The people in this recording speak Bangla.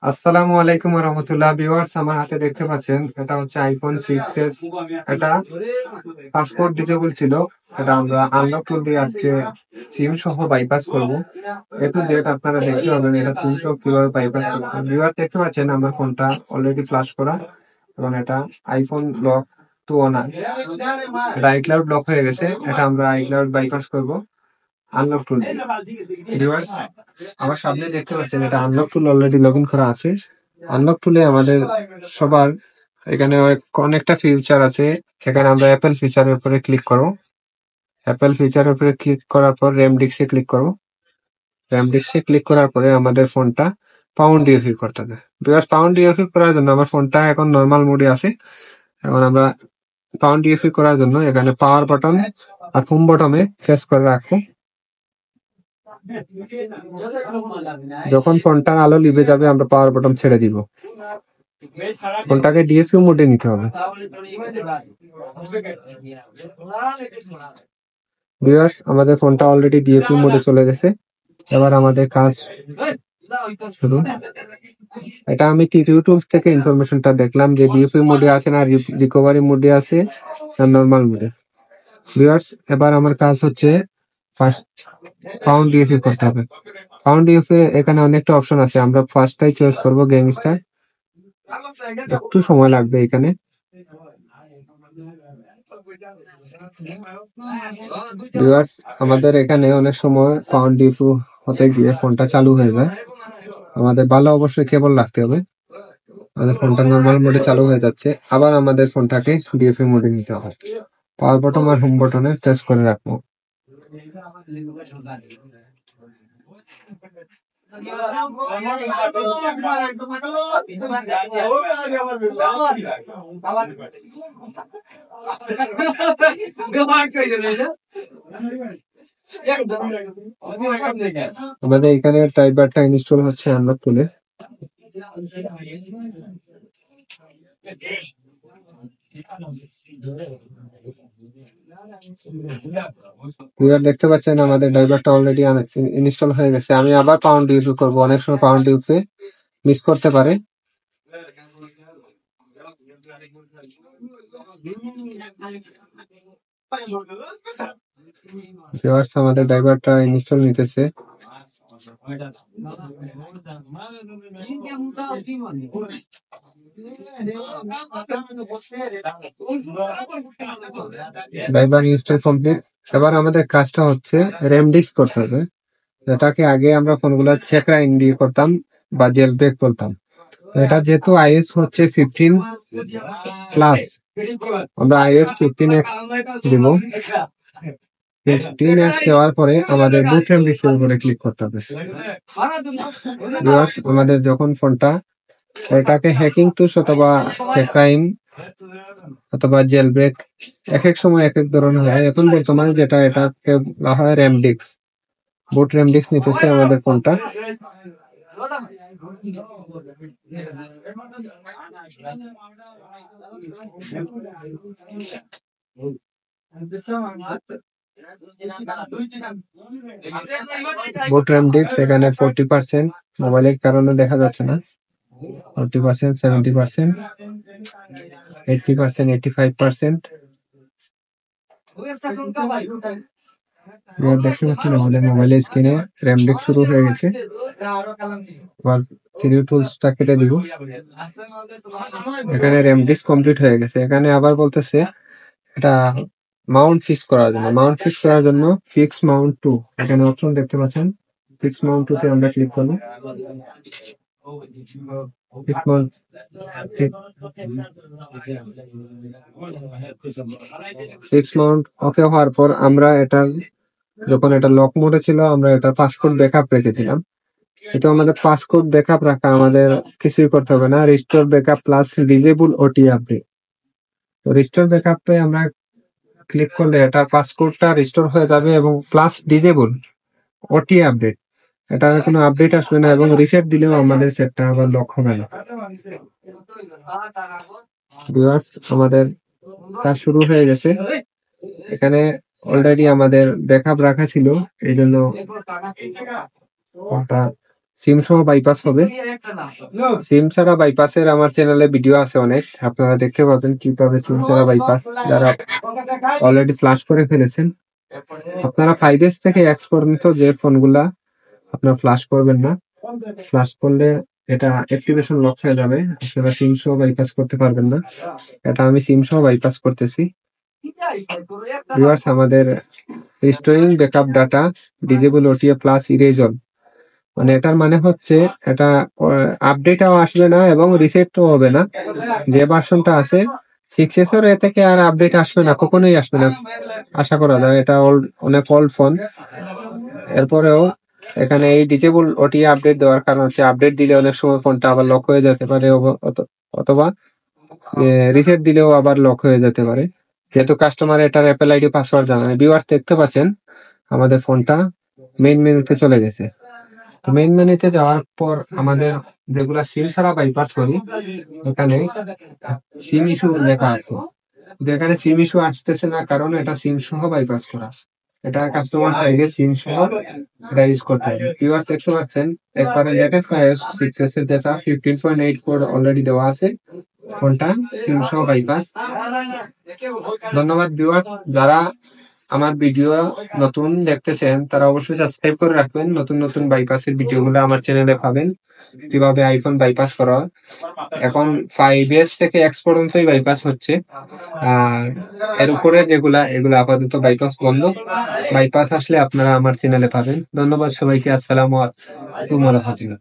আসসালামু আলাইকুম রহমতুল্লাহ ভিউয়ার্স, আমার হাতে দেখতে পাচ্ছেন এটা হচ্ছে আইফোন 6s। এটা পাসপোর্ট ডিজেবল ছিল। এটা আমরা আনলক টুল দিয়ে আজকে সিম সহ বাইপাস করব। এ টু জেড আপনারা দেখতে পাবেন এটা সিম সহ কিভাবে বাইপাস করতে। ভিউয়ার দেখতে পাচ্ছেন আমার ফোনটা অলরেডি ফ্লাশ করা এবং এটা আইফোন লক টু অনার। এটা আইক্লাউড লক হয়ে গেছে, এটা আমরা আইক্লাউড বাইপাস করব আনলক টুল। ভিউয়ার্স, আমার সামনে দেখতে পাচ্ছেন এটা unlock tool already log in করা আছে। আনলক টুলে আমাদের সবার এখানে অনেকটা ফিচার আছে। এখানে আমরা অ্যাপেল ফিচারের উপরে ক্লিক করব। অ্যাপেল ফিচারের উপরে ক্লিক করার পর র্যামডিক্সে ক্লিক করব। র্যামডিক্সে ক্লিক করার পরে আমাদের ফোনটা পাউন্ড ডিএফই করতে হবে। বিকজ পাউন্ড ডিএফই করার জন্য আমার ফোনটা এখন নর্মাল মোডে আছে। এখন আমরা পাউন্ড ডিএফই করার জন্য এখানে পাওয়ার বাটন আর হোম বাটনে প্রেস করে রাখবো। যখন ফোনটার আলো নিভে যাবে আমরা পাওয়ার বাটন ছেড়ে দিব। ফোনটাকে ডিএফইউ মোডে নিতে হবে। ভিউয়ার্স, আমাদের ফোনটা অলরেডি ডিএফইউ মোডে চলে গেছে। এবার আমাদের কাজ শুরু। এটা আমি ইউটিউব থেকে ইনফরমেশনটা দেখলাম যে ডিএফইউ মোডে আছে না রিকভারি মোডে আছে না নরমাল মোডে। ভিউয়ার্স, এবার আমার কাজ হচ্ছে ফার্স্ট পাউন্ড ডিএফইউ করতে হবে। পাউন্ড ডিএফইউ এখানে অনেকটা অপশন আছে, আমরা ফার্স্টটাই চয়েস করব গ্যাংস্টার। একটু সময় লাগবে এখানে। ভিউয়ার্স, আমাদের এখানে অনেক সময় পাউন্ড ডিএফইউ হতে গিয়ে ফোনটা চালু হয়ে যায়। আমাদের ভালো অবশ্যই কেবল রাখতে হবে। আমাদের ফোনটা নর্মাল মোডে চালু হয়ে যাচ্ছে, আবার আমাদের ফোনটাকে ডিএফইউ মোডে নিতে হবে। পাওয়ার বাটন আর হোম বাটনে প্রেস করে রাখবো। আমাদের এখানে ড্রাইভারটা ইনস্টল হচ্ছে আনলক টুলে। দেখতে পাচ্ছেন আমাদের ড্রাইভারটা অলরেডি ইনস্টল হয়ে গেছে। আমি আবার পাউন্ড ডিএফইউ করবো, অনেক সময় পাউন্ড ডিএফইউ মিস করতে পারে। আমাদের ড্রাইভারটা ইনস্টল নিতেছে। Driver install complete. এবার আমাদের কাজটা হচ্ছে র্যামডিক্স করতে হবে, যেটাকে আগে আমরা ফোনগুলো চেক রাইন দিয়ে করতাম বা জেল ব্রেক করতাম। এটা যেহেতু আইএস হচ্ছে 15 প্লাস, আমরা আইএস 15 দিব। 15 দেওয়ার পরে আমাদের বুট র্যামডিক্সের উপরে ক্লিক করতে হবে। আমাদের যখন ফোনটা এটাকে হ্যাকিং টুলস অথবা চেক রাইন অথবা জেল ব্রেক এক এক সময় এক এক ধরনের হয়। এখন বর্তমানে যেটা এটাকে বলা হয় র্যামডিক্স, বুট র্যামডিক্স নিতেছে আমাদের ফোনটা। বুট র্যামডিক্স এখানে 40%, মোবাইলের কারণে দেখা যাচ্ছে না। 40%, 70%, 80%, 85%। দেখতে পাচ্ছেন আমাদের মোবাইলের স্ক্রিনে র্যামডিক্স শুরু হয়ে গেছে। এবার 3D টুলসটা কেটে দিব। এখানে র্যামডিক্স কমপ্লিট হয়ে গেছে। এখানে আবার বলতেছে এটা মাউন্ট ফিক্স করার জন্য। মাউন্ট ফিক্স করার জন্য ফিক্স মাউন্ট টু এখানে অপশন দেখতে পাচ্ছেন। ফিক্স মাউন্ট টু তে আমরা ক্লিক করব। ফিক্স মাউন্ট ওকে হওয়ার পর আমরা এটা যখন এটা লক মোডে ছিল আমরা এটা পাসকোড ব্যাকআপ রেখেছিলাম। কিন্তু আমাদের পাসকোড ব্যাকআপ রাখা আমাদের কিছুই করতে হবে না। রিস্টোর ব্যাকআপ প্লাস ডিজেবল ওটি আপডেট। তো রিস্টোর ব্যাকআপে আমরা ক্লিক করলে এটা পাসকোডটা রিস্টোর হয়ে যাবে এবং প্লাস ডিজেবল ওটি আপডেট, এটার কোনো আপডেট আসবে না এবং রিসেট দিলেও আমাদের সেটটা আবার লক হবে না। ভিউয়ার্স, আমাদের কাজ শুরু হয়ে গেছে। এখানে অলরেডি আমাদের ব্যাকআপ রাখা ছিল, এই জন্য ওটা সিম সহ বাইপাস হবে। সিম ছাড়া বাইপাসের আমার চ্যানেলে ভিডিও আছে অনেক, আপনারা দেখতে পাবেন কিভাবে সিম ছাড়া বাইপাস যারা অলরেডি ফ্লাশ করে ফেলেছেন। আপনারা 5S থেকে X পর্যন্ত যে ফোনগুলা আপনারা ফ্লাশ করবেন না, ফ্লাশ করলে এটা অ্যাক্টিভেশন লক হয়ে যাবে, আপনারা সিম সহ বাইপাস করতে পারবেন না। এটা আমি সিম সহ বাইপাস করতেছি। ভিউয়ার্স, আমাদের restoring backup data disable OTA plus erase, মানে এটার মানে হচ্ছে এটা আপডেটও আসবে না এবং রিসেটও হবে না। যে ভার্সনটা আছে 6S এর এ থেকে আর আপডেট আসবে না, কখনোই আসবে না আশা করা যায়। এটা অনেক ওল্ড ফোন। এরপরেও এখানে এই ডিজেবল ওটিএ আপডেট দেওয়ার কারণ হচ্ছে আপডেট দিলে অনেক সময় ফোনটা আবার লক হয়ে যেতে পারে, অথবা রিসেট দিলেও আবার লক হয়ে যেতে পারে, যেহেতু কাস্টমার এটার অ্যাপেল আইডি পাসওয়ার্ড জানে। ভিউয়ার্স, দেখতে পাচ্ছেন আমাদের ফোনটা মেইন মেনুতে চলে গেছে। মেইন মেনুতে যাওয়ার পর আমাদের যেগুলা সিম ছাড়া বাইপাস করি, এখানে সিম ইস্যু লেখা আছে। এখানে সিম ইস্যু আসতেছে না কারণ এটা সিম সহ বাইপাস করা। এটা কাস্টমার চাইলে সিম সহ এটা ইউজ করতে হবে। ভিউয়ার্স, দেখতে পাচ্ছেন একবারে লেটেস্ট iOS 6s এর যেটা 15.8 অলরেডি দেওয়া আছে, ফোনটা সিম সহ বাইপাস। ধন্যবাদ ভিউয়ার্স, যারা আমার ভিডিও নতুন দেখতেছেন তারা অবশ্যই সাবস্ক্রাইব করে রাখবেন। নতুন নতুন বাইপাসের ভিডিওগুলো আমার চ্যানেলে পাবেন, কিভাবে আইফোন বাইপাস করা হয়। এখন 5S থেকে X পর্যন্তই বাইপাস হচ্ছে, আর এর উপরে এগুলা আপাতত বাইপাস বন্ধ। বাইপাস আসলে আপনারা আমার চ্যানেলে পাবেন। ধন্যবাদ সবাইকে। আসসালামু আলাইকুম ওয়া রাহমাতুল্লাহ।